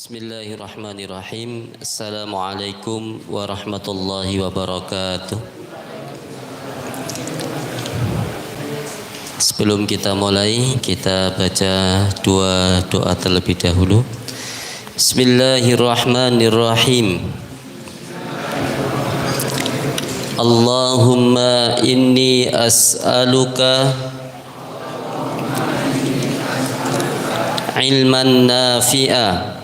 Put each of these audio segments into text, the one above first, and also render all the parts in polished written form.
Bismillahirrahmanirrahim. Assalamualaikum warahmatullahi wabarakatuh. Sebelum kita mulai, kita baca dua doa terlebih dahulu. Bismillahirrahmanirrahim. Allahumma inni as'aluka ilman nafi'a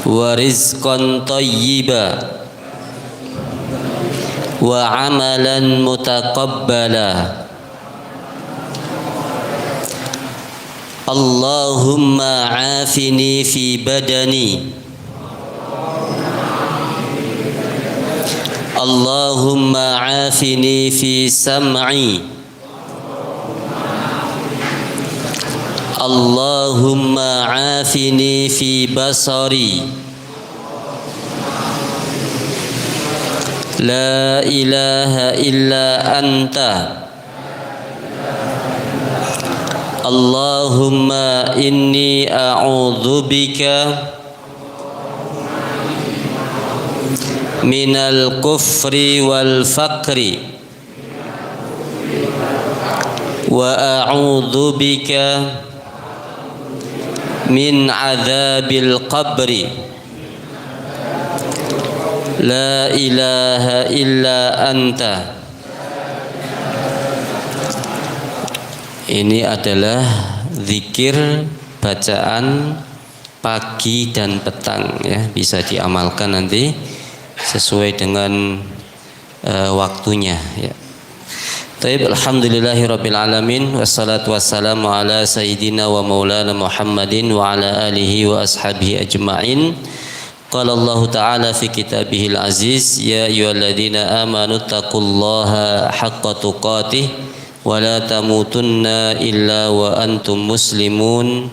wa rizqan thayyiba wa amalan mutaqabbala. Allahumma afini fi badani, Allahumma afini fi sam'i, Allahumma afini fi basari. La ilaha illa anta, Allahumma inni a'udzu bika minal kufri wal faqri wa a'udzu bika min adzabil qabri. La ilaha illa anta. Ini adalah zikir bacaan pagi dan petang, ya, bisa diamalkan nanti sesuai dengan waktunya, ya. Taib, alhamdulillahirabbil alamin, wassalatu wassalamu ala sayyidina wa maulana Muhammadin wa ala alihi wa ashabihi ajma'in. Qala Allah ta'ala fi kitabihil aziz, ya ayyuhalladzina amanu taqullaha haqqa tuqatih wa la tamutunna illa wa antum muslimun.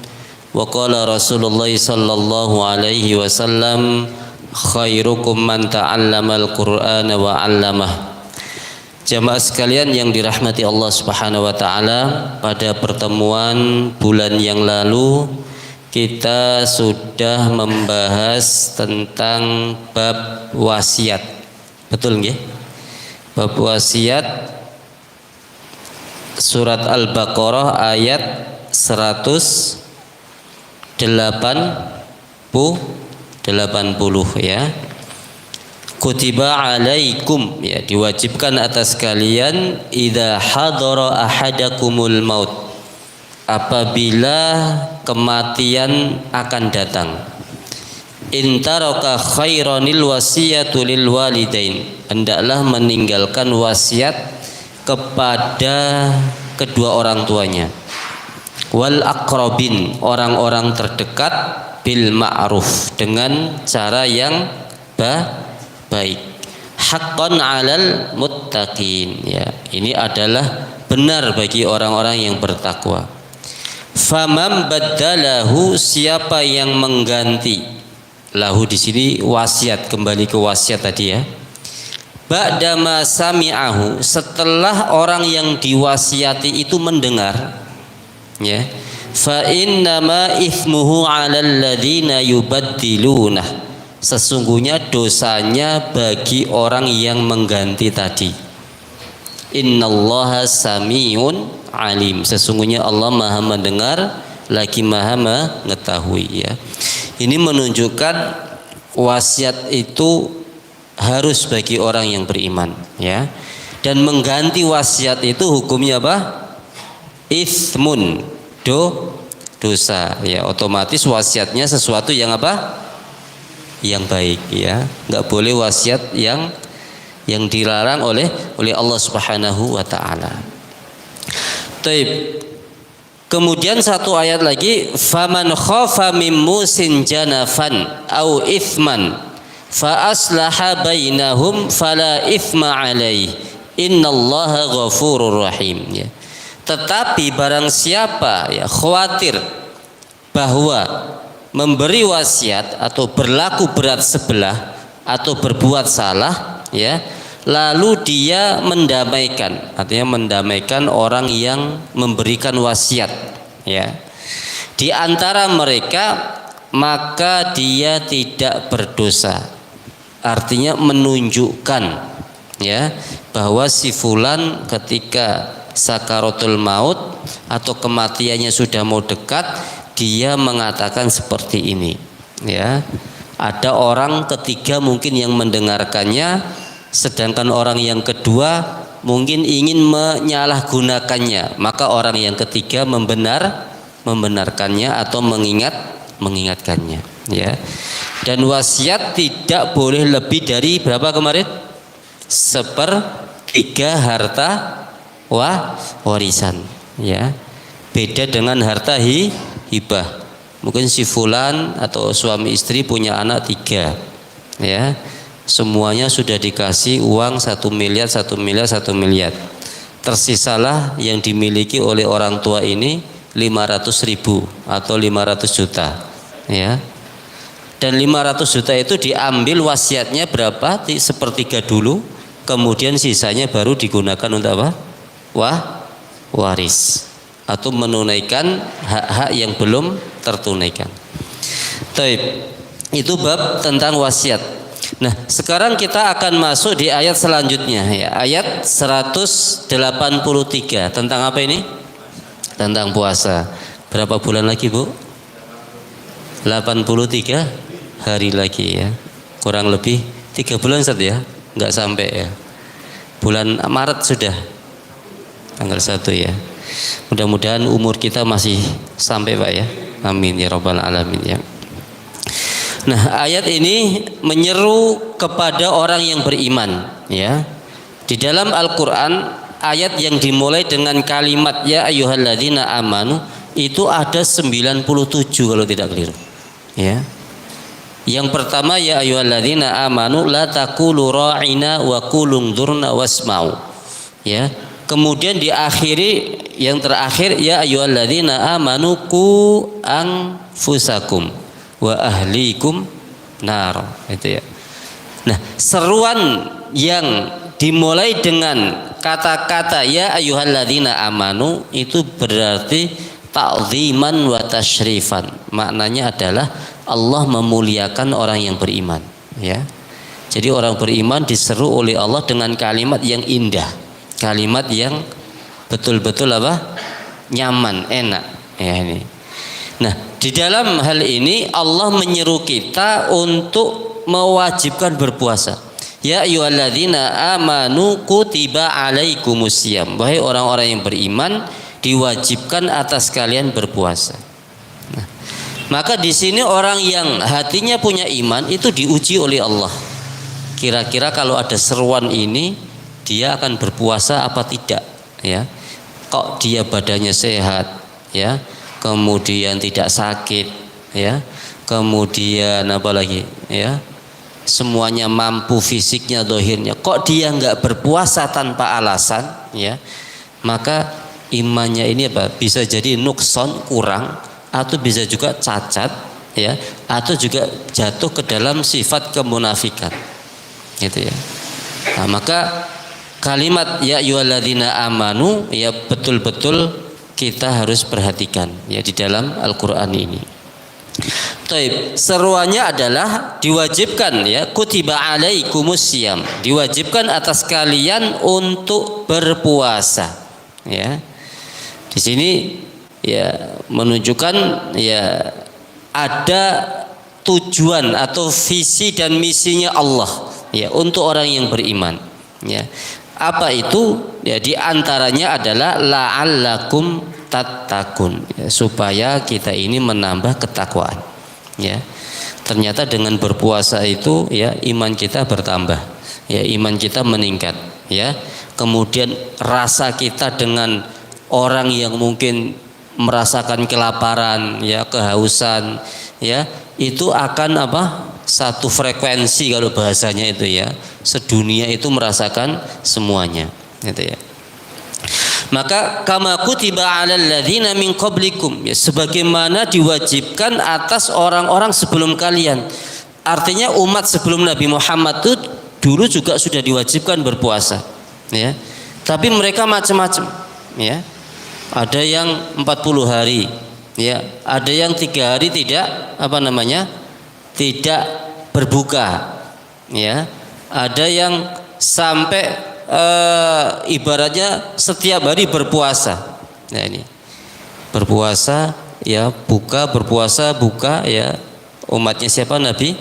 Wa qala Rasulullah sallallahu alaihi wasallam, khairukum man ta'allamal qur'ana wa 'allamah. Jamaah sekalian yang dirahmati Allah Subhanahu wa taala, pada pertemuan bulan yang lalu kita sudah membahas tentang bab wasiat. Betul nggih? Bab wasiat, surat Al-Baqarah ayat 180, ya. Kutiba alaikum, ya, diwajibkan atas kalian, idza hadara ahadakumul maut, apabila kematian akan datang, intaraka khairanil wasiyatu lil walidain, hendaklah meninggalkan wasiat kepada kedua orang tuanya, wal aqrabin, orang-orang terdekat, bil ma'ruf, dengan cara yang baik, haqqan 'alal muttaqin, ya, ini adalah benar bagi orang-orang yang bertakwa. Faman baddalahu, siapa yang mengganti, lahu di sini wasiat, kembali ke wasiat tadi, ya, ba'dama sami'ahu, setelah orang yang diwasiati itu mendengar, ya, fa innama ithmuhu 'alal ladzina yubaddilunah, sesungguhnya dosanya bagi orang yang mengganti tadi. Innallaha sami'un alim, sesungguhnya Allah maha mendengar lagi maha mengetahui, ya. Ini menunjukkan wasiat itu harus bagi orang yang beriman, ya. Dan mengganti wasiat itu hukumnya apa? Itsmun, dosa, ya. Otomatis wasiatnya sesuatu yang apa? Yang baik, ya. Enggak boleh wasiat yang dilarang oleh Allah Subhanahu wa taala. Taib. Kemudian satu ayat lagi, faman khafa mim musin janafan au ithman fa aslaha bainahum fala ithma alaih innallaha ghafurur rahim, ya. Tetapi barang siapa, ya, khawatir bahwa memberi wasiat atau berlaku berat sebelah atau berbuat salah, ya, lalu dia mendamaikan, artinya mendamaikan orang yang memberikan wasiat, ya. Di antara mereka maka dia tidak berdosa. Artinya menunjukkan ya bahwa si fulan ketika sakaratul maut atau kematiannya sudah mau dekat, dia mengatakan seperti ini ya. Ada orang ketiga mungkin yang mendengarkannya, sedangkan orang yang kedua mungkin ingin menyalahgunakannya, maka orang yang ketiga membenarkannya atau mengingatkannya ya. Dan wasiat tidak boleh lebih dari berapa kemarin? 1/3 harta warisan ya. Beda dengan harta hibah. Mungkin si fulan atau suami istri punya anak 3 ya. Semuanya sudah dikasih uang 1 miliar, 1 miliar, 1 miliar. Tersisalah yang dimiliki oleh orang tua ini 500.000 atau 500 juta ya. Dan 500 juta itu diambil wasiatnya berapa? 1/3 dulu, kemudian sisanya baru digunakan untuk apa? Waris atau menunaikan hak-hak yang belum tertunaikan. Taib. Itu bab tentang wasiat. Nah, sekarang kita akan masuk di ayat selanjutnya ya. Ayat 183 tentang apa ini? Tentang puasa. Berapa bulan lagi, Bu? 83 hari lagi ya. Kurang lebih 3 bulan saja ya. Enggak sampai ya. Bulan Maret sudah tanggal 1 ya. Mudah-mudahan umur kita masih sampai, Pak ya. Amin ya rabbal alamin ya. Nah, ayat ini menyeru kepada orang yang beriman ya. Di dalam Al-Qur'an ayat yang dimulai dengan kalimat ya ayyuhalladzina amanu itu ada 97 kalau tidak keliru. Ya. Yang pertama ya ayyuhalladzina amanu la taqulu ra'ina wa qulu dzurna wasma'u. Ya. Kemudian diakhiri yang terakhir ya ayyuhalladzina amanu qu anfusakum wa ahlikum nar, itu ya. Nah, seruan yang dimulai dengan kata-kata ya ayyuhalladzina amanu itu berarti ta'ziman wa tasyrifan. Maknanya adalah Allah memuliakan orang yang beriman, ya. Jadi orang beriman diseru oleh Allah dengan kalimat yang indah, kalimat yang betul-betul apa? Nyaman, enak, ya ini. Nah, di dalam hal ini Allah menyeru kita untuk mewajibkan berpuasa. Ya ayyuhalladzina amanu kutiba alaikumusiyam. Wahai orang-orang yang beriman, diwajibkan atas kalian berpuasa. Nah, maka di sini orang yang hatinya punya iman itu diuji oleh Allah. Kira-kira kalau ada seruan ini, dia akan berpuasa apa tidak? Ya, kok dia badannya sehat, ya, kemudian tidak sakit, ya, kemudian apa lagi, ya, semuanya mampu fisiknya, dohirnya, kok dia nggak berpuasa tanpa alasan, ya, maka imannya ini apa? Bisa jadi nukson, kurang, atau bisa juga cacat, ya, atau juga jatuh ke dalam sifat kemunafikan, gitu ya. Nah, maka kalimat ya ayyuhalladzina amanu ya betul-betul kita harus perhatikan ya di dalam Al-Qur'an ini. Taib, seruannya adalah diwajibkan ya kutiba alaikumusiyam, diwajibkan atas kalian untuk berpuasa ya. Di sini ya menunjukkan ya ada tujuan atau visi dan misinya Allah ya untuk orang yang beriman ya. Apa itu? Ya di antaranya adalah la'allakum tattaqun ya, supaya kita ini menambah ketakwaan ya. Ternyata dengan berpuasa itu ya iman kita bertambah ya, iman kita meningkat ya. Kemudian rasa kita dengan orang yang mungkin merasakan kelaparan ya, kehausan ya, itu akan apa? Satu frekuensi kalau bahasanya itu ya, sedunia itu merasakan semuanya gitu ya. Maka kama kutiba 'alal ladzina min qablikum ya, sebagaimana diwajibkan atas orang-orang sebelum kalian. Artinya umat sebelum Nabi Muhammad itu dulu juga sudah diwajibkan berpuasa ya. Tapi mereka macam-macam ya. Ada yang 40 hari, Ya, ada yang 3 hari tidak tidak berbuka. Ya, ada yang sampai ibaratnya setiap hari berpuasa. Nah ini berpuasa ya buka, berpuasa buka ya, umatnya siapa? Nabi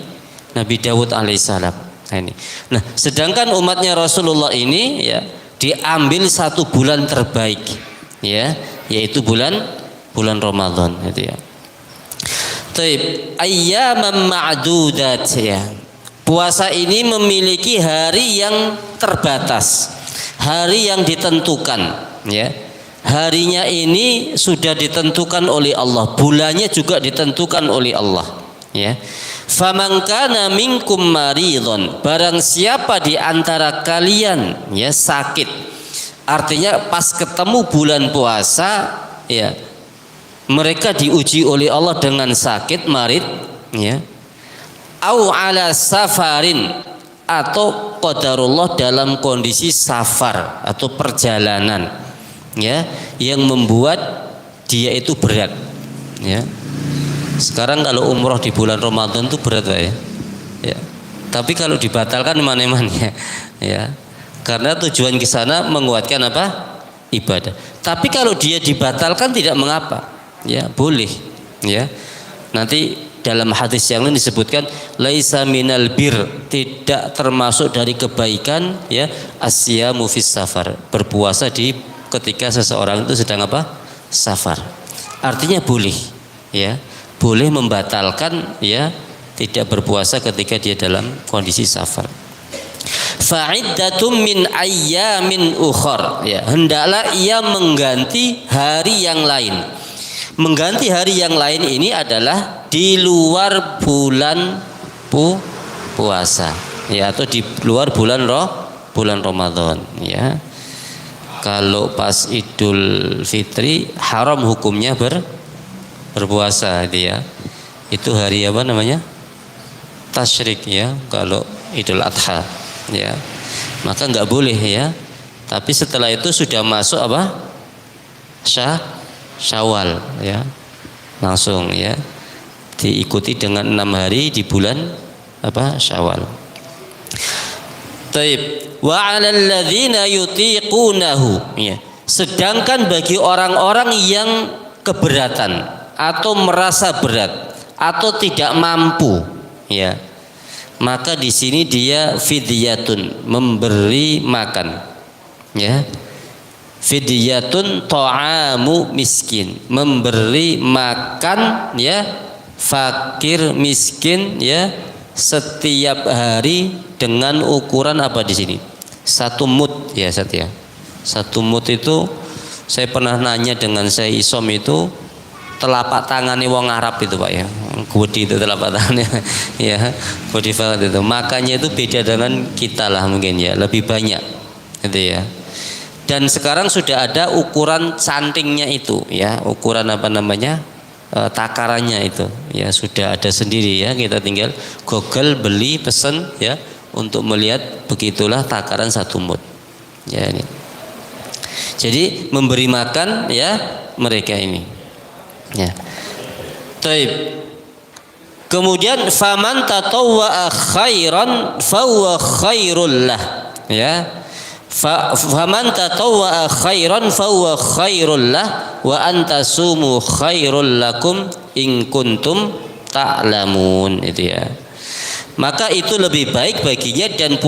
Dawud alaihissalam. Nah ini. Nah, sedangkan umatnya Rasulullah ini ya diambil 1 bulan terbaik ya, yaitu bulan Ramadan gitu ya. Taib ayyaman ma'dudat ya. Puasa ini memiliki hari yang terbatas, hari yang ditentukan ya. Harinya ini sudah ditentukan oleh Allah, bulannya juga ditentukan oleh Allah ya. Faman kana minkum maridhon, barang siapa di antara kalian ya sakit, artinya pas ketemu bulan puasa ya, mereka diuji oleh Allah dengan sakit marid ya, au ala safarin, atau qadarullah dalam kondisi safar atau perjalanan ya, yang membuat dia itu berat ya. Sekarang kalau umroh di bulan Ramadan itu berat Pak ya. Tapi kalau dibatalkan mana-mana ya. Karena tujuan ke sana menguatkan apa? Ibadah. Tapi kalau dia dibatalkan tidak mengapa. Ya, boleh ya. Nanti dalam hadis yang lain disebutkan laisa minal bir, tidak termasuk dari kebaikan ya, asyamu fis safar, berpuasa di ketika seseorang itu sedang apa? Safar. Artinya boleh ya. Boleh membatalkan ya, tidak berpuasa ketika dia dalam kondisi safar. Fa'iddatum min ayyamin ukhar ya, hendaklah ia mengganti hari yang lain. Mengganti hari yang lain ini adalah di luar bulan puasa ya, atau di luar bulan Ramadan ya. Kalau pas Idul Fitri haram hukumnya berpuasa dia. Itu hari apa namanya? Tasyrik ya. Kalau Idul Adha ya, maka nggak boleh ya. Tapi setelah itu sudah masuk apa? Syawal ya, langsung ya diikuti dengan 6 hari di bulan apa? Syawal. Taib wa 'alal ladzina yutiqunahu ya. Sedangkan bagi orang-orang yang keberatan atau merasa berat atau tidak mampu ya, maka di sini dia fidyatun, memberi makan ya. Fidyatun ta'amu miskin, memberi makan ya fakir miskin ya, setiap hari dengan ukuran apa di sini? 1 mud ya Satya. 1 mud itu saya pernah nanya dengan saya Isom itu telapak tangannya wong Arab itu Pak ya. Gede itu telapak tangannya ya, gede banget itu. Makanya itu beda dengan kita lah mungkin ya, lebih banyak gitu ya. Dan sekarang sudah ada ukuran cantingnya itu ya, ukuran apa namanya, takarannya itu ya, sudah ada sendiri ya. Kita tinggal Google, beli, pesen ya, untuk melihat begitulah takaran 1 mud ya ini. Jadi memberi makan ya mereka ini ya. Taib. Kemudian faman tatawwa khairan fahuwa khairul lah ya. Faman tatawwa khairan fahuwa khairul lah wa antasumu khairul lakum in kuntum ta'lamun itu ya. Maka itu lebih baik baginya, dan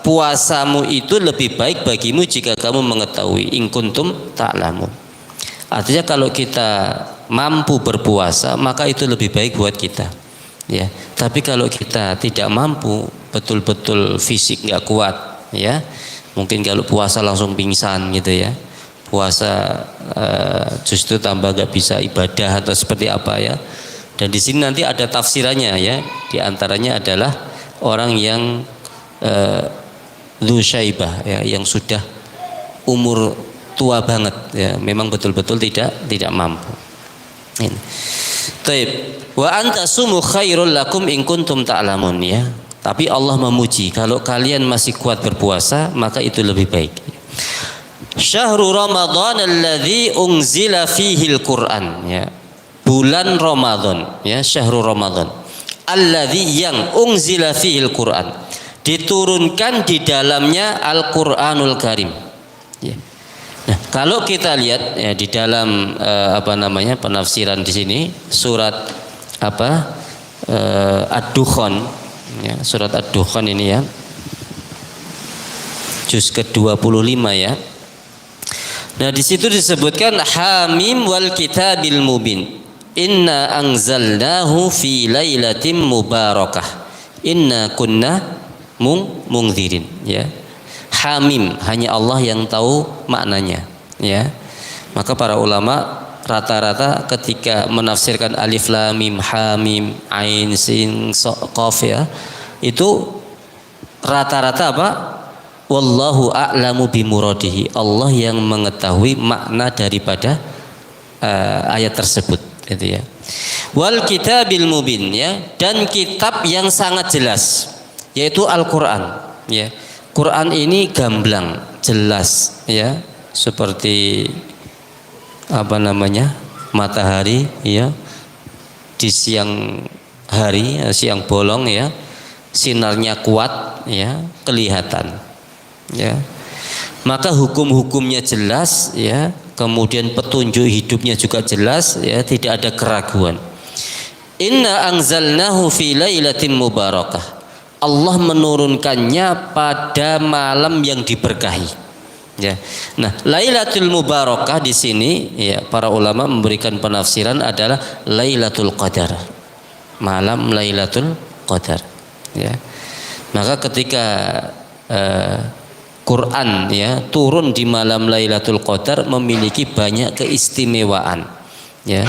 puasamu itu lebih baik bagimu jika kamu mengetahui, in kuntum ta'lamun. Artinya kalau kita mampu berpuasa maka itu lebih baik buat kita ya. Tapi kalau kita tidak mampu, betul-betul fisik nggak kuat ya, mungkin kalau puasa langsung pingsan gitu ya, puasa justru tambah nggak bisa ibadah atau seperti apa ya. Dan di sini nanti ada tafsirannya ya, di antaranya adalah orang yang dzu syaibah ya, yang sudah umur tua banget ya, memang betul-betul tidak mampu. Ini. Taib. Wa antasumu khairul lakum in kuntum ta'lamun ya. Tapi Allah memuji kalau kalian masih kuat berpuasa, maka itu lebih baik. Syahrul Ramadan alladzi unzila fihi al-Qur'an ya. bulan Ramadan, ya, syahrul Ramadan. Alladzi yang unzila fihil Quran, diturunkan di dalamnya Al-Qur'anul Karim. Ya. Nah, kalau kita lihat ya di dalam penafsiran di sini surat Ad-Dukhan, ya, surat Ad-Dukhan ini ya, juz ke-25 ya. Nah, di situ disebutkan Hamim wal kitabil mubin. Inna anzalnahu fi lailatin mubarakah. Inna kunna mungdzirin, ya. Hamim hanya Allah yang tahu maknanya, ya. Maka para ulama rata-rata ketika menafsirkan alif lam mim hamim ain sin qaf, ya, itu rata-rata apa? Wallahu a'lamu bimuradihi. Allah yang mengetahui makna daripada ayat tersebut, gitu ya. Wal kitabil mubin, ya, dan kitab yang sangat jelas, yaitu Al-Qur'an, ya. Quran ini gamblang, jelas, ya, seperti matahari, ya, di siang hari, siang bolong, ya, sinarnya kuat, ya, kelihatan, ya. Maka hukum-hukumnya jelas, ya, kemudian petunjuk hidupnya juga jelas, ya, tidak ada keraguan. Inna anzalnahu fi lailatin mubarakah. Allah menurunkannya pada malam yang diberkahi, ya. Nah, Lailatul Mubarakah di sini, ya, para ulama memberikan penafsiran adalah Lailatul Qadar, malam Lailatul Qadar, ya. Maka ketika Quran, ya, turun di malam Lailatul Qadar memiliki banyak keistimewaan, ya.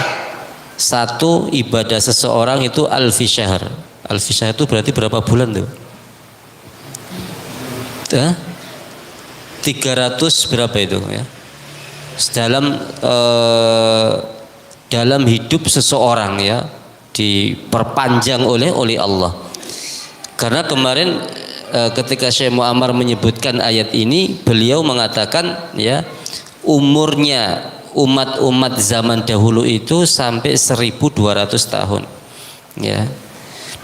Satu, ibadah seseorang itu alfi syahr. Alfi syahr itu berarti berapa bulan tuh? 300 berapa itu, ya? Dalam hidup seseorang, ya, diperpanjang oleh Allah. Karena kemarin ketika Syekh Muammar menyebutkan ayat ini, beliau mengatakan, ya, umurnya umat-umat zaman dahulu itu sampai 1200 tahun, ya.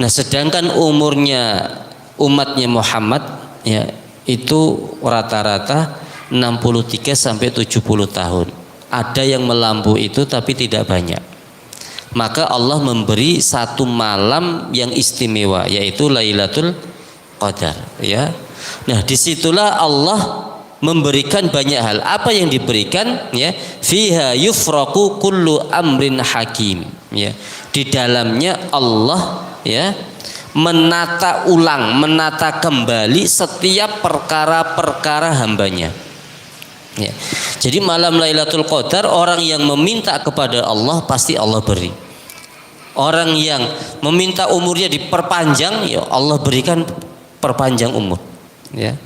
Nah, sedangkan umurnya umatnya Muhammad, ya, itu rata-rata 63 sampai 70 tahun. Ada yang melampaui itu tapi tidak banyak. Maka Allah memberi satu malam yang istimewa, yaitu Lailatul Qadar, ya. Nah, disitulah Allah memberikan banyak hal. Apa yang diberikan, ya? Fiha yufraqu kullu amrin hakim, ya. Di dalamnya Allah, ya, menata ulang, menata kembali setiap perkara-perkara hambanya, ya. Jadi malam Lailatul Qadar, orang yang meminta kepada Allah pasti Allah beri. Orang yang meminta umurnya diperpanjang, ya, Allah berikan perpanjang umur, ya.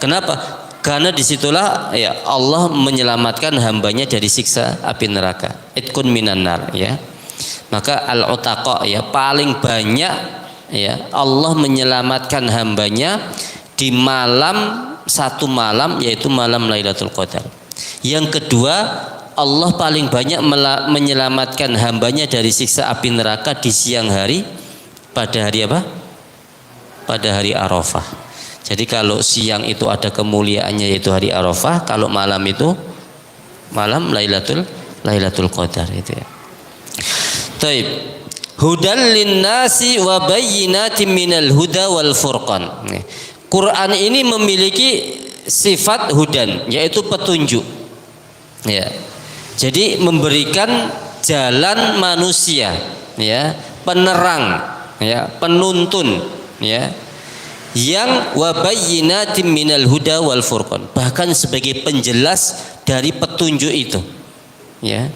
Kenapa? Karena disitulah, ya, Allah menyelamatkan hambanya dari siksa api neraka. Itkun minan nar, ya. Maka al-utaqa, ya, paling banyak, ya, Allah menyelamatkan hambanya di satu malam, yaitu malam Lailatul Qadar. Yang kedua, Allah paling banyak menyelamatkan hambanya dari siksa api neraka di siang hari, pada hari apa? Pada hari Arafah. Jadi kalau siang itu ada kemuliaannya, yaitu hari Arafah. Kalau malam itu malam Lailatul Qadar, itu, ya. Taib. Hudan linnasi wa bayyinatin minal huda wal furqan. Quran ini memiliki sifat hudan, yaitu petunjuk, ya. Jadi memberikan jalan manusia, ya, penerang, ya, penuntun, ya, yang wa bayyinatin minal huda wal furqan, bahkan sebagai penjelas dari petunjuk itu, ya,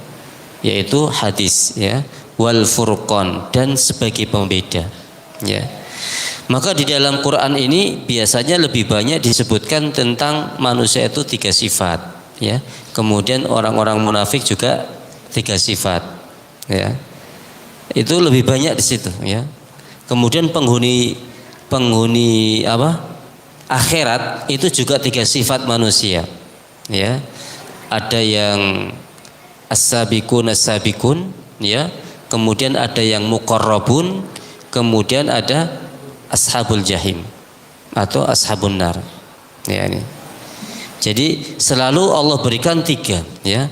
yaitu hadis, ya, wal furqan, dan sebagai pembeda, ya. Maka di dalam Quran ini biasanya lebih banyak disebutkan tentang manusia itu 3 sifat, ya. Kemudian orang-orang munafik juga 3 sifat, ya. Itu lebih banyak di situ, ya. Kemudian penghuni akhirat itu juga 3 sifat manusia, ya. Ada yang as-sabiqun, ya. Kemudian ada yang muqarrabun, kemudian ada ashabul jahim atau ashabun nar. Ya ini. Jadi selalu Allah berikan 3 ya.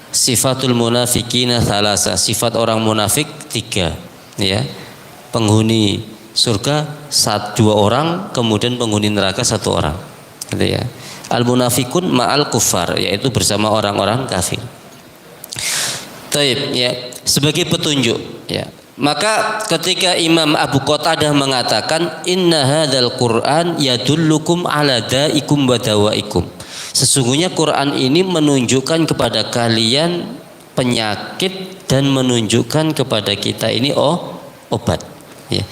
Sifatul munafiqina thalasa, sifat orang munafik 3 ya. Penghuni surga 2 orang, kemudian penghuni neraka 1 orang. Gitu ya. Al munafikun ma'al kufar, yaitu bersama orang-orang kafir. Taib ya, sebagai petunjuk ya. Maka ketika Imam Abu Qatadah mengatakan inna hadzal Qur'an yadullukum ala daikum wa dawaikum. Sesungguhnya Quran ini menunjukkan kepada kalian penyakit dan menunjukkan kepada kita ini obat ya.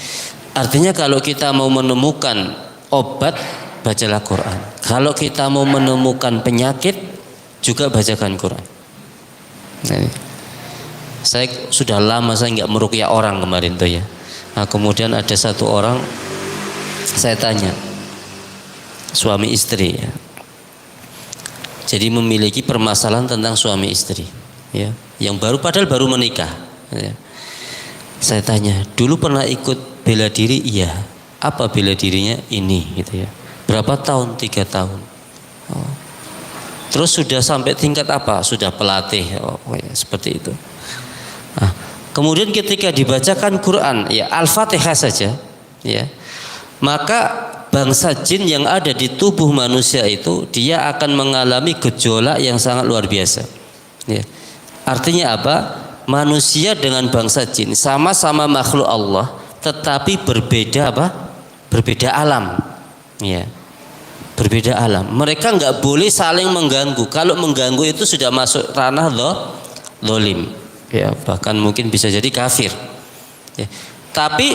Artinya kalau kita mau menemukan obat, bacalah Quran. Kalau kita mau menemukan penyakit, juga bacakan Quran. Nah, saya sudah lama saya nggak meruqyah orang kemarin tuh ya. Nah, kemudian ada 1 orang saya tanya, suami istri ya. Jadi memiliki permasalahan tentang suami istri ya, yang padahal baru menikah ya. Saya tanya, dulu pernah ikut bela diri? Iya. Apa bela dirinya? Ini gitu ya. Berapa tahun? 3 tahun. Oh. Terus sudah sampai tingkat apa? Sudah pelatih. Oh ya, seperti itu. Nah, kemudian ketika dibacakan Quran ya Al-Fatihah saja ya, maka bangsa jin yang ada di tubuh manusia itu dia akan mengalami gejolak yang sangat luar biasa ya. Artinya apa? Manusia dengan bangsa jin sama-sama makhluk Allah, tetapi berbeda apa? Berbeda alam ya. Berbeda alam. Mereka nggak boleh saling mengganggu. Kalau mengganggu itu sudah masuk ranah zalim ya, bahkan mungkin bisa jadi kafir ya. Tapi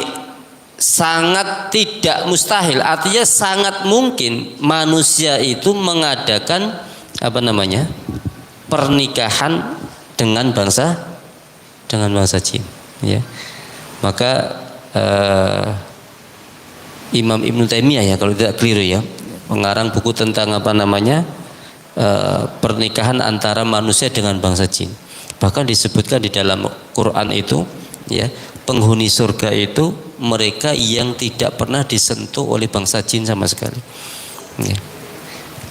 sangat tidak mustahil, artinya sangat mungkin manusia itu mengadakan pernikahan dengan bangsa jin ya. Maka Imam Ibnu Taimiyah ya, kalau tidak keliru ya, pengarang buku tentang pernikahan antara manusia dengan bangsa jin. Bahkan disebutkan di dalam Quran itu ya, penghuni surga itu mereka yang tidak pernah disentuh oleh bangsa jin sama sekali ya.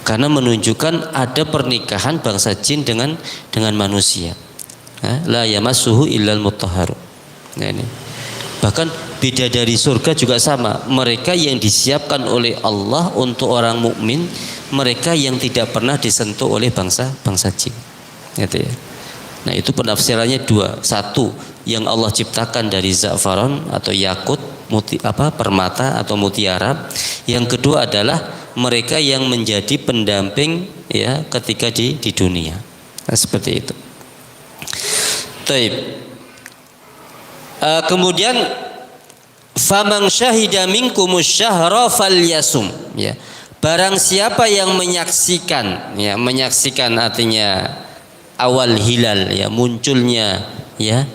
Karena menunjukkan ada pernikahan bangsa jin dengan manusia. La yamassuhu illal mutahharun. Nah, ini. Bahkan bidadari surga juga sama, mereka yang disiapkan oleh Allah untuk orang mukmin, mereka yang tidak pernah disentuh oleh bangsa jin gitu ya. Nah, itu penafsirannya 2. 1 yang Allah ciptakan dari za'faron atau yakut, permata atau mutiara. Yang kedua adalah mereka yang menjadi pendamping ya ketika di dunia. Nah, seperti itu. Taib. Kemudian faman syahida minkumus syahra falyasum ya. Barang siapa yang menyaksikan ya, menyaksikan artinya awal hilal ya, munculnya ya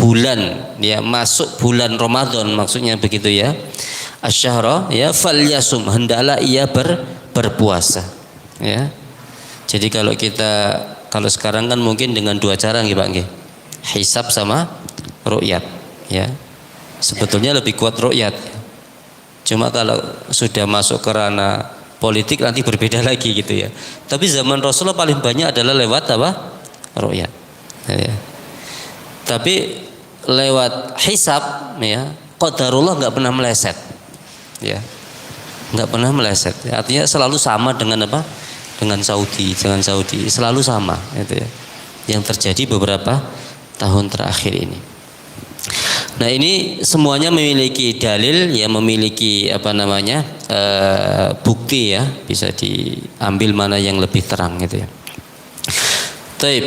bulan ya, masuk bulan Ramadan maksudnya begitu ya, asyhara ya, falyasum hendaklah ia berpuasa ya. Jadi kalau sekarang kan mungkin dengan 2 cara nggih Pak nggih, hisab sama ru'yat ya. Sebetulnya lebih kuat ru'yat, cuma kalau sudah masuk ke ranah politik nanti berbeda lagi gitu ya. Tapi zaman Rasulullah paling banyak adalah lewat ru'yat ya. Tapi lewat hisab ya, qadarullah nggak pernah meleset ya, nggak pernah meleset ya. Artinya selalu sama dengan dengan Saudi selalu sama gitu ya, yang terjadi beberapa tahun terakhir ini. Nah, ini semuanya memiliki dalil ya, memiliki bukti ya, bisa diambil mana yang lebih terang gitu ya. Taib.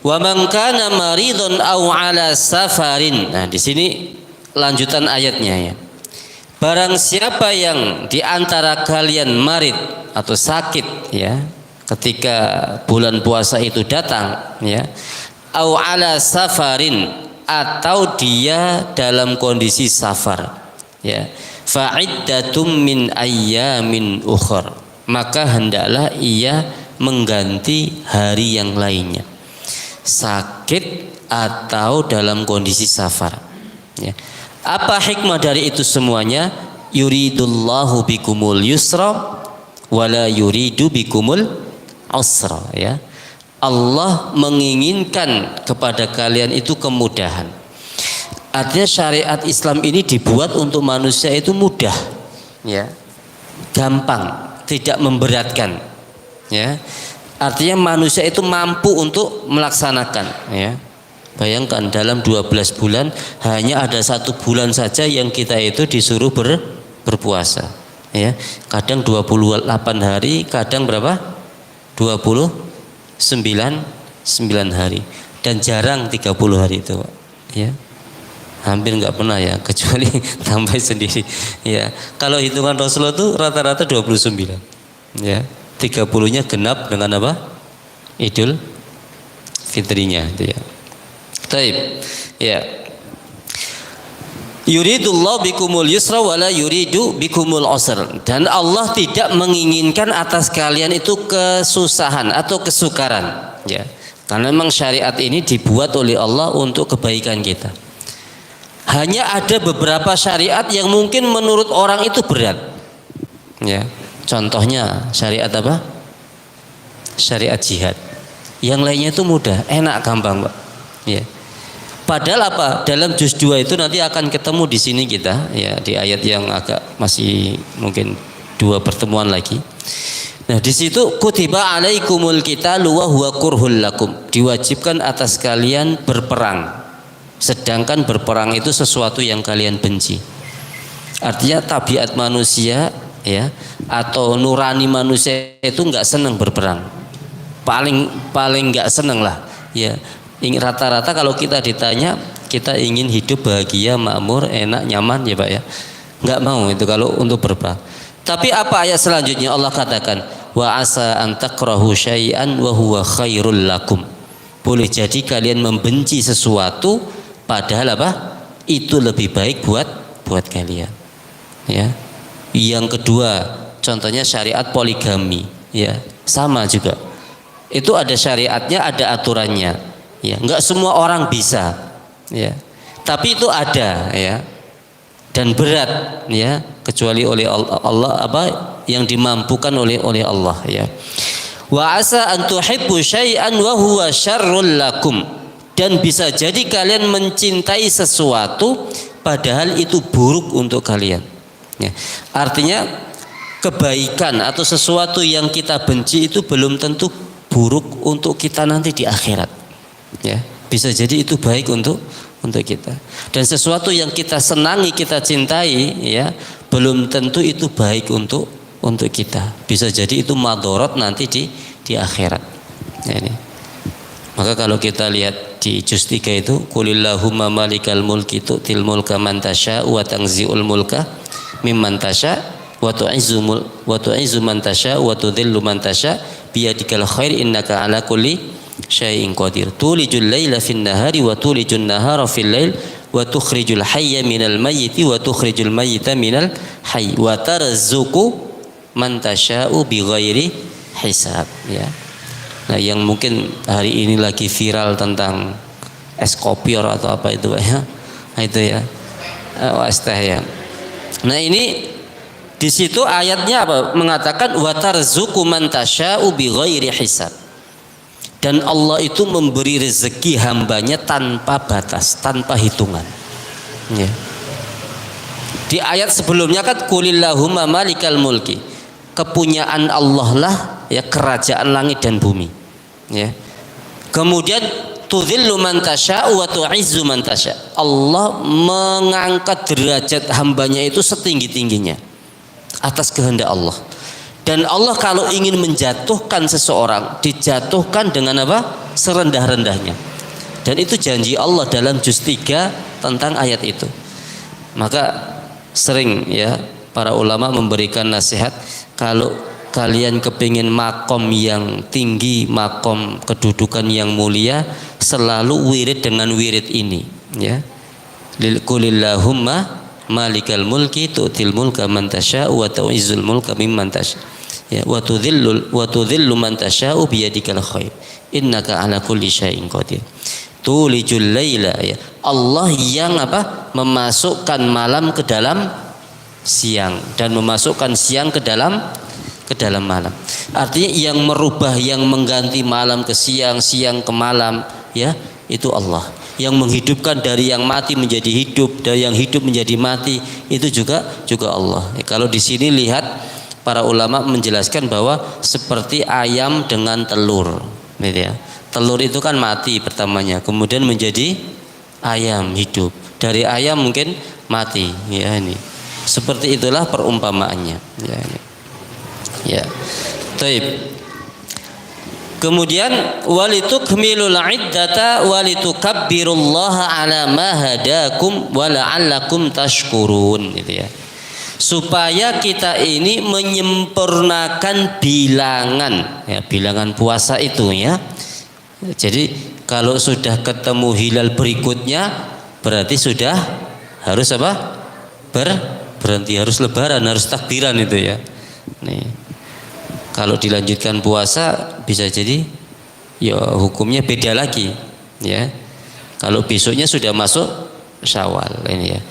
Wa man kana maridun aw ala safarin. Nah, di sini lanjutan ayatnya ya. Barang siapa yang di antara kalian marid atau sakit ya, ketika bulan puasa itu datang ya, aw ala safarin, atau dia dalam kondisi safar ya, fa'iddatum min ayyamin ukhar, maka hendaklah ia mengganti hari yang lainnya. Sakit atau dalam kondisi safar. Ya. Apa hikmah dari itu semuanya? Yuridullahu bikumul yusra wala yuridu bikumul usra, ya. Allah menginginkan kepada kalian itu kemudahan. Artinya syariat Islam ini dibuat untuk manusia itu mudah, ya, gampang, tidak memberatkan, ya. Artinya manusia itu mampu untuk melaksanakan, ya. Bayangkan dalam 12 bulan hanya ada 1 bulan saja yang kita itu disuruh berpuasa, ya. Kadang 28 hari, kadang berapa? 29 hari, dan jarang 30 hari itu, ya. Hampir nggak pernah, ya, kecuali tambah sendiri, ya. Kalau hitungan Rasulullah itu rata-rata 29, ya. 30-nya genap dengan apa? Idul Fitrinya itu, ya. Taib, ya. Yuridullahu bikumul yusra wala yuridu bikumul usra. Dan Allah tidak menginginkan atas kalian itu kesusahan atau kesukaran, ya. Karena memang syariat ini dibuat oleh Allah untuk kebaikan kita. Hanya ada beberapa syariat yang mungkin menurut orang itu berat, ya. Contohnya syariat apa? Syariat jihad. Yang lainnya itu mudah, enak, gampang, Pak. Ya. Padahal apa? Dalam juz 2 itu nanti akan ketemu di sini kita, ya, di ayat yang agak masih mungkin 2 pertemuan lagi. Nah, di situ kutiba alaikumul qitalu wa huwa kurhul lakum. Diwajibkan atas kalian berperang. Sedangkan berperang itu sesuatu yang kalian benci. Artinya tabiat manusia, ya, atau nurani manusia itu nggak senang berperang. Paling nggak senang lah, ya. Rata-rata kalau kita ditanya, kita ingin hidup bahagia, makmur, enak, nyaman, ya Pak, ya. Nggak mau itu kalau untuk berperang. Tapi apa ayat selanjutnya? Allah katakan, wa asa an takrahu syai'an wa huwa khairul lakum. Boleh jadi kalian membenci sesuatu, padahal apa? Itu lebih baik buat kalian, ya. Yang kedua, contohnya syariat poligami, ya, sama juga. Itu ada syariatnya, ada aturannya. Ya, enggak semua orang bisa, ya. Tapi itu ada, ya. Dan berat, ya, kecuali oleh Allah apa yang dimampukan oleh Allah, ya. Wa asa an tuhibbu syai'an wa huwa syarrul lakum. Dan bisa jadi kalian mencintai sesuatu padahal itu buruk untuk kalian. Ya. Artinya kebaikan atau sesuatu yang kita benci itu belum tentu buruk untuk kita nanti di akhirat, ya. Bisa jadi itu baik untuk kita. Dan sesuatu yang kita senangi, kita cintai, ya, belum tentu itu baik untuk kita. Bisa jadi itu madorot nanti di akhirat, ya, ini. Maka kalau kita lihat di juz 3 itu, qulillahumma malikal mulki tu'til mulka man tasya wa tanzi'ul mulka mimman tasya wa tu'izzu man tasya wa tudhillu man tasya biyadikal khair innaka ala kulli syai'in qadir. Tulijul laila fin nahari wa tulijun nahara fil lail wa tukhrijul hayya minal mayyiti wa tukhrijul mayyita minal hayy wa tarzuqu man tasya'u bighairi hisab, ya. Nah, yang mungkin hari ini lagi viral tentang es kopior atau apa itu, ya. Nah, itu, ya. Es teh, ya. Nah, ini di situ ayatnya apa? Mengatakan wa tarzuqu man tasya'u bighairi hisab. Dan Allah itu memberi rezeki hambanya tanpa batas, tanpa hitungan, ya. Di ayat sebelumnya kan qulillahumma malikal mulki. Kepunyaan Allah lah, ya, kerajaan langit dan bumi, ya. Kemudian tudhillu man tasya'u wa tu'izzu man tasya'. Allah mengangkat derajat hambanya itu setinggi-tingginya atas kehendak Allah. Dan Allah kalau ingin menjatuhkan seseorang, dijatuhkan dengan apa? Serendah-rendahnya. Dan itu janji Allah dalam juz 3 tentang ayat itu. Maka sering, ya, para ulama memberikan nasihat, kalau kalian kepingin makom yang tinggi, makom kedudukan yang mulia, selalu wirid dengan wirid ini, ya. Qulillahumma malikal mulki tu'til mulka man tasya'u wa tu'izzul mulka mimman tasya', ya, wa tudhillu man tasya'u biyadikal khair innaka ala kulli syai'in qadir. tulijul laila, ya. Allah yang apa? Memasukkan malam ke dalam siang dan memasukkan siang ke dalam malam. Artinya yang merubah, yang mengganti malam ke siang, siang ke malam, ya, itu Allah. Yang menghidupkan dari yang mati menjadi hidup, dari yang hidup menjadi mati, itu juga Allah. Ya, kalau di sini lihat para ulama menjelaskan bahwa seperti ayam dengan telur, gitu ya. Telur itu kan mati pertamanya, kemudian menjadi ayam hidup. Dari ayam mungkin mati, ya ini. Seperti itulah perumpamaannya, ya ini. Ya. Taib. Kemudian walitukmilul iddata walitukabbirullaha ala ma hadakum wa la'allakum tashkurun, gitu ya. Supaya kita ini menyempurnakan bilangan, ya, bilangan puasa itu, ya. Jadi kalau sudah ketemu hilal berikutnya berarti sudah harus apa? Berhenti, harus lebaran, harus takbiran itu, ya. Nih. Kalau dilanjutkan puasa bisa jadi ya hukumnya beda lagi, ya. Kalau besoknya sudah masuk Syawal ini, ya.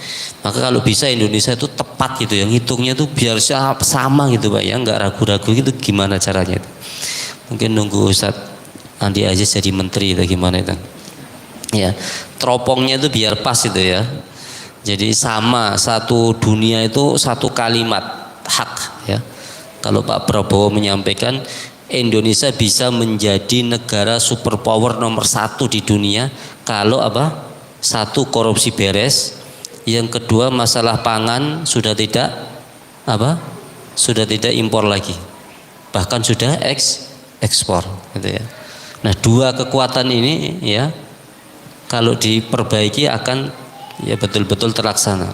Maka kalau bisa Indonesia itu tepat gitu, yang hitungnya tuh biar sama gitu, Pak, ya, nggak ragu-ragu gitu. Gimana caranya itu? Mungkin nunggu Ustadz Andi Aziz jadi menteri atau gimana itu, ya. Teropongnya itu biar pas itu, ya. Jadi sama, satu dunia itu satu kalimat hak, ya. Kalau Pak Prabowo menyampaikan Indonesia bisa menjadi negara superpower nomor 1 di dunia kalau apa? Satu, korupsi beres. Yang kedua, masalah pangan sudah tidak apa? Sudah tidak impor lagi. Bahkan sudah ekspor, gitu, ya. Nah, dua kekuatan ini, ya, kalau diperbaiki akan ya betul-betul terlaksana.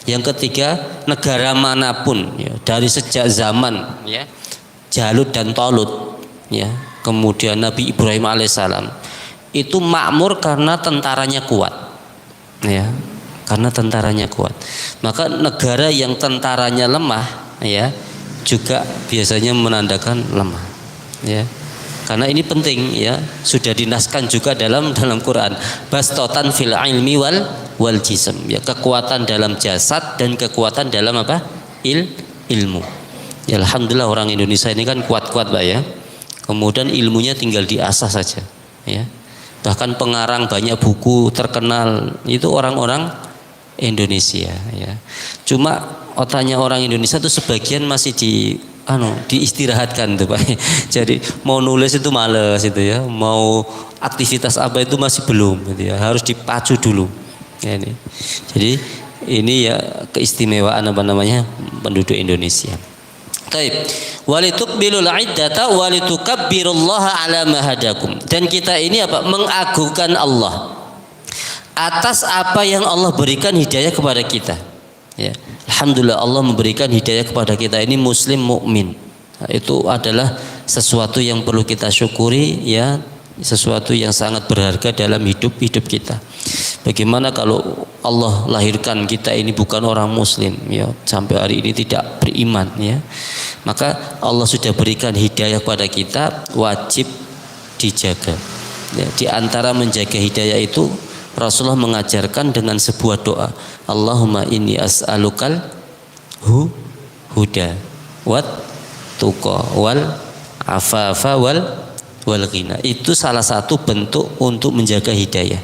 Yang ketiga, negara manapun, ya, dari sejak zaman, ya, Jalut dan Tolut, ya, kemudian Nabi Ibrahim alaihissalam, itu makmur karena tentaranya kuat, ya, karena tentaranya kuat. Maka negara yang tentaranya lemah, ya, juga biasanya menandakan lemah, ya. Karena ini penting, ya, sudah dinaskan juga dalam Quran. Bastotan fil ilmi wal jism, ya, kekuatan dalam jasad dan kekuatan dalam apa? Ilmu. Ya, alhamdulillah orang Indonesia ini kan kuat-kuat, Pak, ya. Kemudian ilmunya tinggal diasah saja, ya. Bahkan pengarang banyak buku terkenal itu orang-orang Indonesia, ya. Cuma otaknya orang Indonesia itu sebagian masih diistirahatkan tuh, Pak. Jadi mau nulis itu males itu, ya, mau aktivitas apa itu masih belum, gitu, ya, harus dipacu dulu, ya, ini. Jadi ini, ya, keistimewaan apa namanya penduduk Indonesia. Taib. Walitukbilul iddata walitukabbirullaha ala ma hadakum. Dan kita ini apa? Mengagungkan Allah atas apa yang Allah berikan hidayah kepada kita, ya. Alhamdulillah Allah memberikan hidayah kepada kita ini muslim mukmin. Nah, itu adalah sesuatu yang perlu kita syukuri, ya, sesuatu yang sangat berharga dalam hidup kita. Bagaimana kalau Allah lahirkan kita ini bukan orang muslim, ya, sampai hari ini tidak beriman, ya. Maka Allah sudah berikan hidayah kepada kita, wajib dijaga, ya. Di antara menjaga hidayah itu Rasulullah mengajarkan dengan sebuah doa, Allahumma inni as'alukal huda wat tuqa wal afafa wal ghina. Itu salah satu bentuk untuk menjaga hidayah.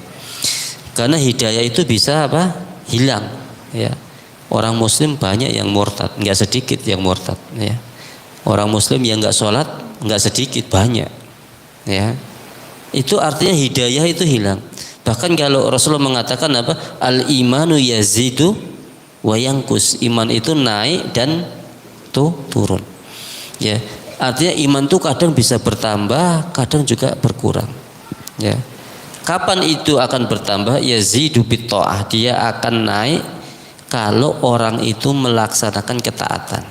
Karena hidayah itu bisa apa? Hilang, ya. Orang muslim banyak yang murtad, enggak sedikit yang murtad, ya. Orang muslim yang enggak sholat enggak sedikit, banyak, ya. Itu artinya hidayah itu hilang. Bahkan kalau Rasulullah mengatakan apa? Al imanu yazidu wa yanqus. Iman itu naik dan turun, ya. Artinya iman itu kadang bisa bertambah, kadang juga berkurang, ya. Kapan itu akan bertambah? Yazidu bit ta'ah. Dia akan naik kalau orang itu melaksanakan ketaatan.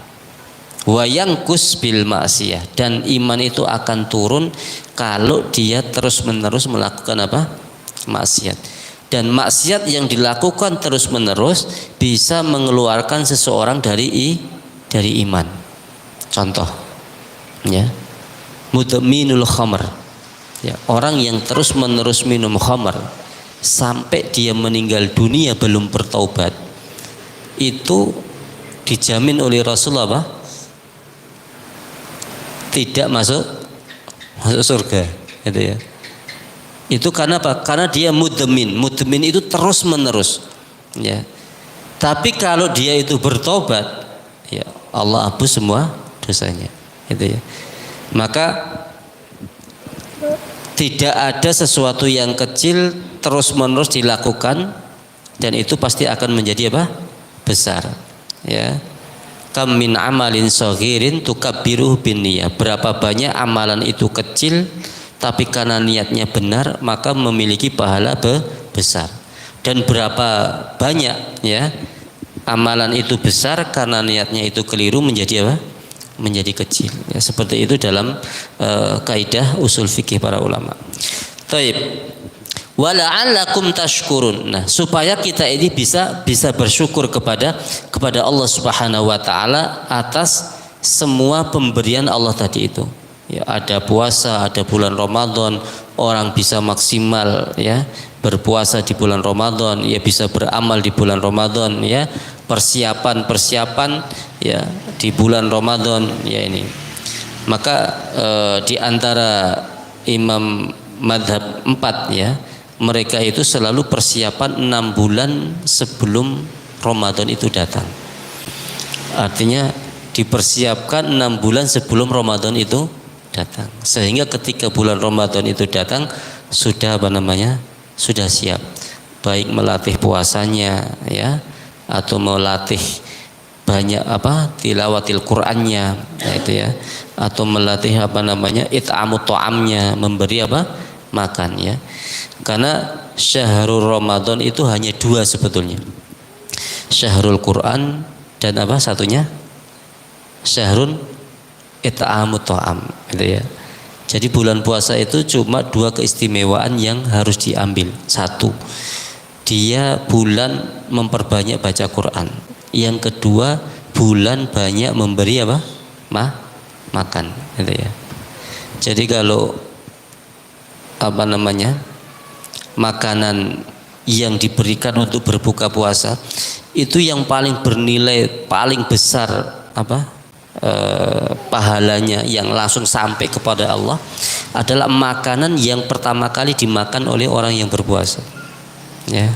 Wa yanqus bil ma'siyah. Dan iman itu akan turun kalau dia terus-menerus melakukan apa? Maksiat. Dan maksiat yang dilakukan terus-menerus bisa mengeluarkan seseorang dari iman. Contoh, ya, mudminul khamr, ya, orang yang terus-menerus minum khamr, sampai dia meninggal dunia belum bertaubat, itu dijamin oleh Rasulullah apa? Tidak masuk surga, gitu ya. Itu karena apa? Karena dia mudmin itu terus menerus, ya. Tapi kalau dia itu bertobat, ya Allah hapus semua dosanya, gitu ya. Maka tidak ada sesuatu yang kecil terus menerus dilakukan dan itu pasti akan menjadi apa? Besar, ya. Kam min amalin saghirin tukabbiruhu binniyah. Berapa banyak amalan itu kecil tapi karena niatnya benar maka memiliki pahala besar. Dan berapa banyak, ya, amalan itu besar karena niatnya itu keliru menjadi apa? Menjadi kecil. Ya, seperti itu dalam kaidah usul fikih para ulama. Taib. Wala'allakum tashkurun. Nah, supaya kita ini bisa bersyukur kepada Allah Subhanahu wa taala atas semua pemberian Allah tadi itu. Ya, ada puasa, ada bulan Ramadan, orang bisa maksimal, ya, berpuasa di bulan Ramadan, ya bisa beramal di bulan Ramadan, ya, persiapan ya di bulan Ramadan, ya ini. Maka di antara imam madhab 4, ya, mereka itu selalu persiapan 6 bulan sebelum Ramadan itu datang. Artinya dipersiapkan 6 bulan sebelum Ramadan itu datang, sehingga ketika bulan Ramadan itu datang sudah sudah siap, baik melatih puasanya, ya, atau melatih banyak tilawatil Qur'annya, ya, itu ya, atau melatih it'amut ta'amnya, memberi makan, ya. Karena syahrul Ramadan itu hanya 2 sebetulnya, syahrul Qur'an dan satunya syahrul it'amut ta'am, gitu ya. Jadi bulan puasa itu cuma 2 keistimewaan yang harus diambil. 1, dia bulan memperbanyak baca Quran. Yang kedua, bulan banyak memberi makan, gitu ya. Jadi kalau makanan yang diberikan untuk berbuka puasa itu yang paling bernilai, paling besar pahalanya yang langsung sampai kepada Allah adalah makanan yang pertama kali dimakan oleh orang yang berpuasa, ya.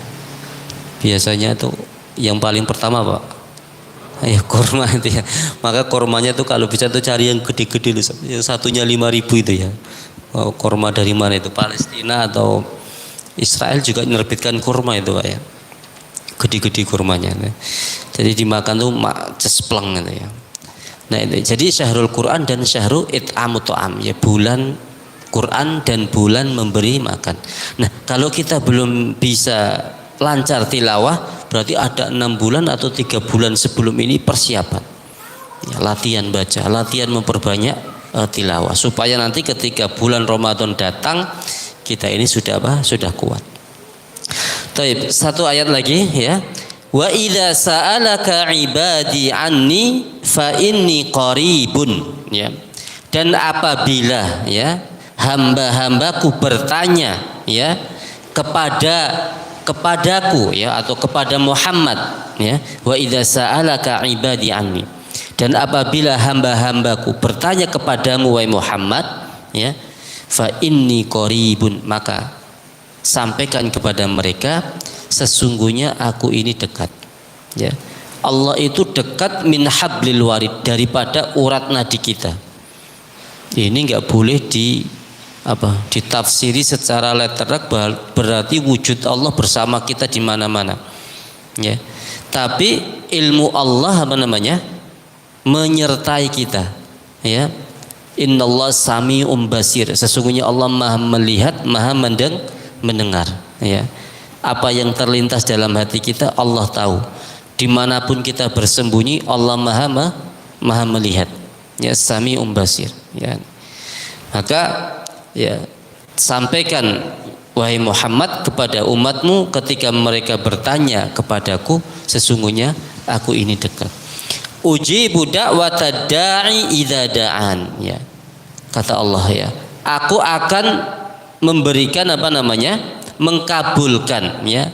Biasanya itu yang paling pertama ya kurma itu, ya. Maka kurmanya itu kalau bisa tuh cari yang gede-gede, yang satunya 5.000 itu, ya. Kurma dari mana itu? Palestina atau Israel juga menerbitkan kurma itu, Pak, ya. Gede-gede kurmanya, ya. Jadi dimakan tuh cespleng gitu, ya. Nah, itu jadi syahrul Quran dan syahrul it'amut ta'am, ya, bulan Quran dan bulan memberi makan. Nah, kalau kita belum bisa lancar tilawah, berarti ada 6 bulan atau 3 bulan sebelum ini persiapan, ya, latihan baca, latihan memperbanyak tilawah, supaya nanti ketika bulan Ramadan datang kita ini sudah kuat. Taib, 1 ayat lagi, ya. Wa idza sa'alaka ibadi anni fa inni qaribun, ya. Dan apabila, ya, hamba-hambaku bertanya, ya, kepadaku, ya, atau kepada Muhammad, ya, wa idza sa'alaka ibadi anni, dan apabila hamba-hambaku bertanya kepadamu wahai Muhammad, ya, fa inni qaribun, maka sampaikan kepada mereka sesungguhnya aku ini dekat, ya. Allah itu dekat min hablil warid, daripada urat nadi kita. Ini enggak boleh ditafsiri secara letterak berarti wujud Allah bersama kita di mana-mana, ya. Tapi ilmu Allah menyertai kita, ya. Innallaha sami'un basir, sesungguhnya Allah Maha melihat, Maha mendengar, ya. Apa yang terlintas dalam hati kita Allah tahu. Dimanapun kita bersembunyi Allah maha melihat, ya, sami'un basir, ya. Maka, ya, sampaikan wahai Muhammad kepada umatmu ketika mereka bertanya kepadaku, sesungguhnya aku ini dekat. Ujibu da'watad da'i idza da'an, ya. Kata Allah, ya, aku akan memberikan mengkabulkan ya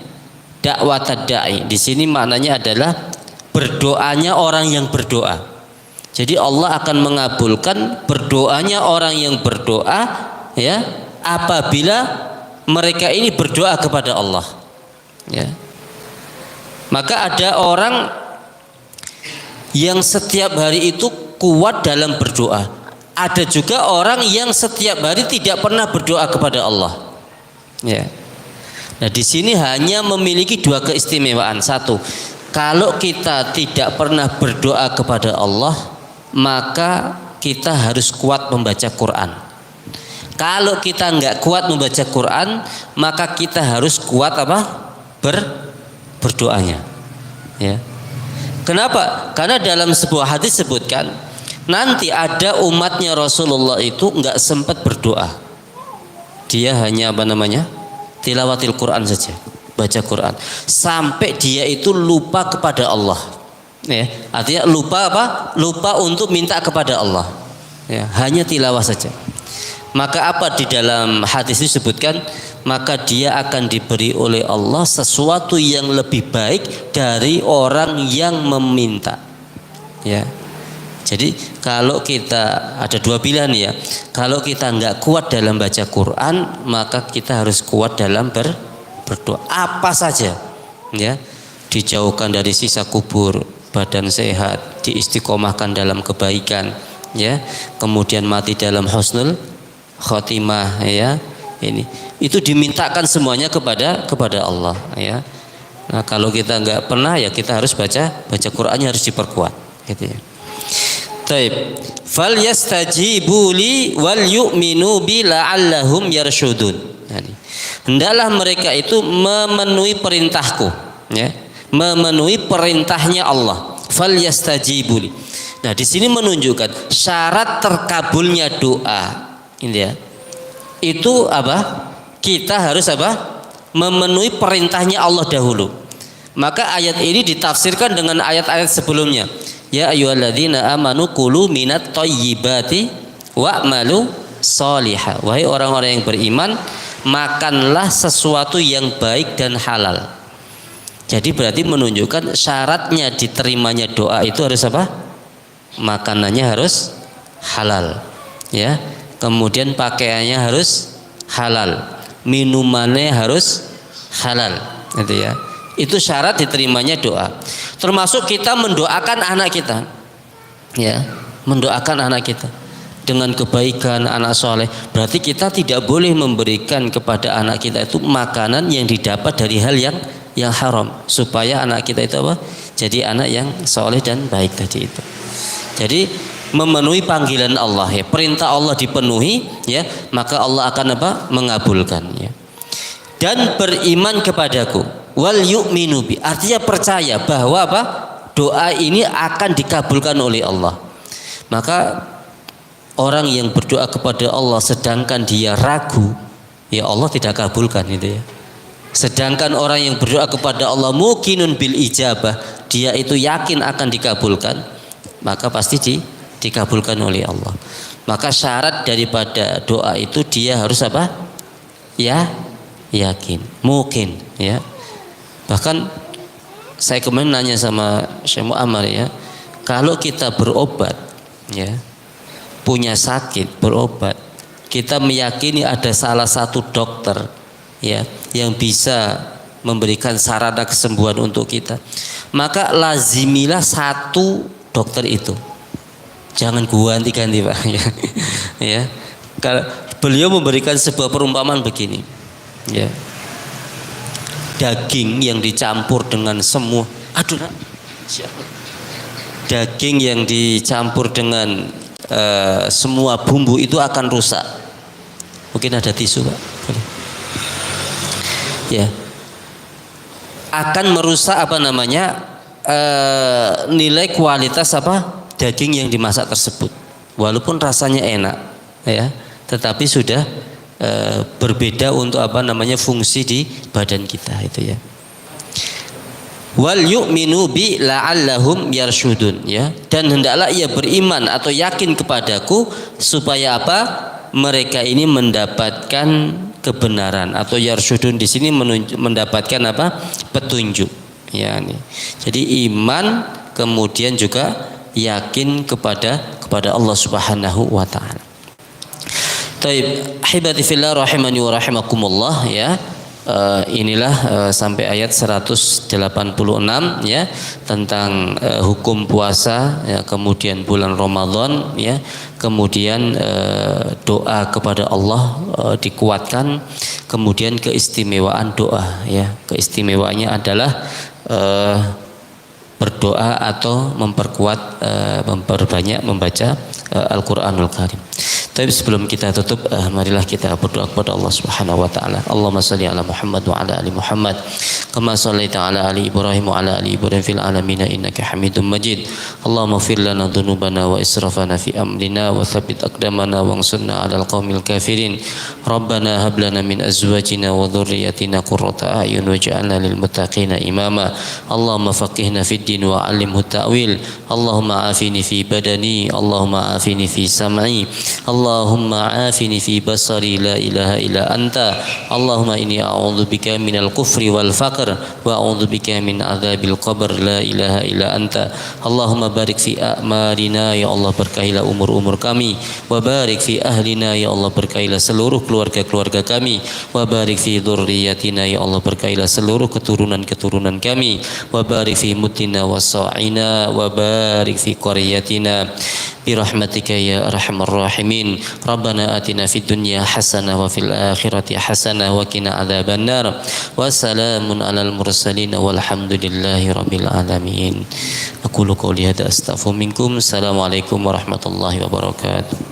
dakwah dai. Di sini maknanya adalah berdoanya orang yang berdoa. Jadi Allah akan mengabulkan berdoanya orang yang berdoa ya apabila mereka ini berdoa kepada Allah. Ya. Maka ada orang yang setiap hari itu kuat dalam berdoa. Ada juga orang yang setiap hari tidak pernah berdoa kepada Allah. Ya. Nah, di sini hanya memiliki dua keistimewaan. Satu, kalau kita tidak pernah berdoa kepada Allah, maka kita harus kuat membaca Quran. Kalau kita nggak kuat membaca Quran, maka kita harus kuat apa? Berdoanya. Ya. Kenapa? Karena dalam sebuah hadis sebutkan nanti ada umatnya Rasulullah itu nggak sempat berdoa. Dia hanya apa namanya? Tilawatil Quran saja, baca Quran. Sampai dia itu lupa kepada Allah. Ya, artinya lupa apa? Lupa untuk minta kepada Allah. Ya, hanya tilawah saja. Maka apa di dalam hadis itu disebutkan? Maka dia akan diberi oleh Allah sesuatu yang lebih baik dari orang yang meminta. Ya. Jadi kalau kita ada dua pilihan ya. Kalau kita nggak kuat dalam baca Quran, maka kita harus kuat dalam berdoa. Apa saja, ya, dijauhkan dari siksa kubur, badan sehat, diistiqomahkan dalam kebaikan, ya, kemudian mati dalam husnul khotimah, ya. Ini itu dimintakan semuanya kepada Allah, ya. Nah, kalau kita nggak pernah ya kita harus baca Qur'annya harus diperkuat, gitu ya. Taib. Fal yastajibu li wal yu'minu bi la'allahum yarshudun. Hendaklah mereka itu memenuhi perintahku, ya. Memenuhi perintahnya Allah. Fal yastajibu li. Nah, di sini menunjukkan syarat terkabulnya doa. Ini ya. Itu apa? Kita harus apa? Memenuhi perintahnya Allah dahulu. Maka ayat ini ditafsirkan dengan ayat-ayat sebelumnya. Ya ayyuhalladzina amanu kulu minat thayyibati wa'malu sholihah. Wahai orang-orang yang beriman, makanlah sesuatu yang baik dan halal. Jadi berarti menunjukkan syaratnya diterimanya doa itu harus apa? Makanannya harus halal, ya. Kemudian pakaiannya harus halal, minumannya harus halal, gitu ya. Itu syarat diterimanya doa. Termasuk kita mendoakan anak kita, ya, mendoakan anak kita dengan kebaikan, anak soleh. Berarti kita tidak boleh memberikan kepada anak kita itu makanan yang didapat dari hal yang haram, supaya anak kita itu apa? Jadi anak yang soleh dan baik tadi itu. Jadi memenuhi panggilan Allah, ya, perintah Allah dipenuhi, ya, maka Allah akan apa? Mengabulkan, ya. Dan beriman kepadaku, wal yu'minu bi, artinya percaya bahwa apa? Doa ini akan dikabulkan oleh Allah. Maka orang yang berdoa kepada Allah sedangkan dia ragu, ya Allah tidak kabulkan, itu ya. Sedangkan orang yang berdoa kepada Allah muqinun bil ijabah, dia itu yakin akan dikabulkan, maka pasti dikabulkan oleh Allah. Maka syarat daripada doa itu dia harus apa? Ya, yakin, mungkin, ya. Bahkan saya kemarin nanya sama Syekh Muammar, ya, kalau kita berobat, ya, punya sakit berobat, kita meyakini ada salah satu dokter, ya, yang bisa memberikan sarana kesembuhan untuk kita, maka lazimilah satu dokter itu. Jangan ganti-ganti, Pak, ya. Ya. Kalau beliau memberikan sebuah perumpamaan begini, ya. Daging yang dicampur dengan semua, daging yang dicampur dengan semua bumbu itu akan rusak. Mungkin ada tisu, Pak. Boleh. Ya. Akan merusak apa namanya? Nilai kualitas apa? Daging yang dimasak tersebut, walaupun rasanya enak, ya, tetapi sudah berbeda untuk apa namanya fungsi di badan kita, itu ya. Wal yu'minu bi la'allahum yarshudun, ya, dan hendaklah ia beriman atau yakin kepadaku supaya apa? Mereka ini mendapatkan kebenaran, atau yarsyudun di sini mendapatkan apa? Petunjuk. Ya, nih. Jadi iman kemudian juga yakin kepada Allah Subhanahu wa taala. Taib, hibati fillah rahimani wa rahimakumullah, ya. Inilah sampai ayat 186 ya, tentang hukum puasa ya, kemudian bulan Ramadan ya, kemudian doa kepada Allah dikuatkan, kemudian keistimewaan doa ya. Keistimewaannya adalah berdoa atau memperbanyak membaca Al-Qur'anul Karim. Tapi sebelum kita tutup, marilah kita berdoa kepada Allah Subhanahu wa taala. Allahumma shalli ala Muhammad wa ala ali Muhammad kama shallaita ala ali Ibrahim wa ala ali Ibrahim fil alamin innaka Hamidum Majid. Allahumma ighfir lana dhunubana wa israfana fi amrina wa tsabbit aqdamana wansurna 'alal qaumil kafirin. Rabbana hab lana min azwajina wa dhurriyyatina qurrata a'yun waj'alna lil muttaqina imama. Allahumma faqihna fid din wa 'allimhu ta'wil. Allahumma afini fi badani, Allahumma afini fi sam'i, Allahumma afini fi basari, la ilaha illa anta. Allahumma inni a'udzubika minal kufri wal faqr wa a'udzubika min adzabil qabr, la ilaha illa anta. Allahumma barik fi a'marina, ya Allah berkahilah umur-umur kami, wa barik fi ahlina, ya Allah berkahilah seluruh keluarga-keluarga kami, wa barik fi dzurriyyatina, ya Allah berkahilah seluruh keturunan-keturunan kami, wa barik fi mutina wa sa'ina, wa barik fi qaryatina birahmatika ya arhamar rahimin. Rabbana atina fid dunya hasanah wa fil akhirati hasanah wa qina adzabannar. Wassalamun alal mursalin walhamdulillahi rabbil alamin. Aqulu qouli hadza astaghfiru minkum. Assalamualaikum warahmatullahi wabarakatuh.